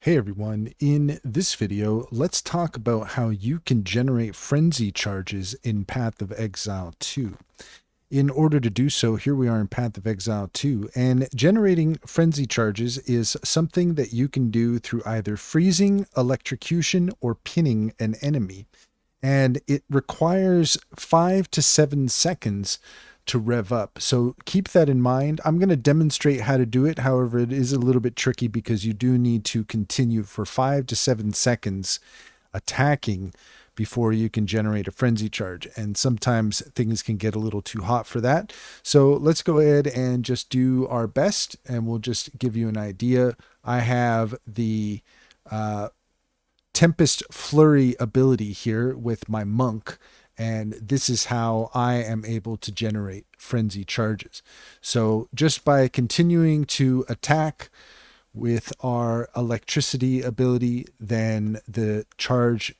Hey everyone, in this video, let's talk about how you can generate frenzy charges in Path of Exile 2. In order to do so, here we are in Path of Exile 2, and generating frenzy charges is something that you can do through either freezing, electrocution, or pinning an enemy. And it requires 5 to 7 seconds to rev up. So keep that in mind. I'm going to demonstrate how to do it. However, it is a little bit tricky because you do need to continue for 5 to 7 seconds attacking before you can generate a frenzy charge. And sometimes things can get a little too hot for that. So let's go ahead and just do our best, and we'll just give you an idea. I have the Tempest Flurry ability here with my monk, and this is how I am able to generate frenzy charges. So just by continuing to attack with our electricity ability, then the charge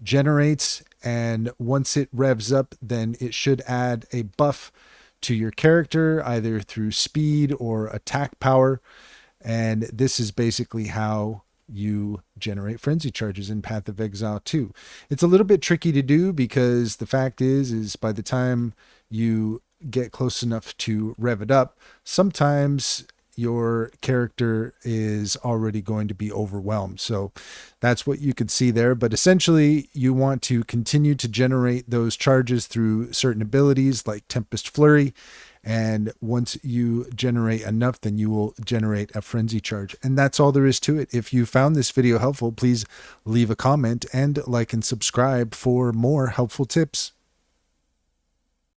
generates, and once it revs up, then it should add a buff to your character, either through speed or attack power. And this is basically how you generate frenzy charges in Path of Exile 2. It's a little bit tricky to do because the fact is by the time you get close enough to rev it up, sometimes your character is already going to be overwhelmed. So that's what you could see there. But essentially, you want to continue to generate those charges through certain abilities like Tempest Flurry. And once you generate enough, then you will generate a frenzy charge. And that's all there is to it. If you found this video helpful, please leave a comment and like and subscribe for more helpful tips.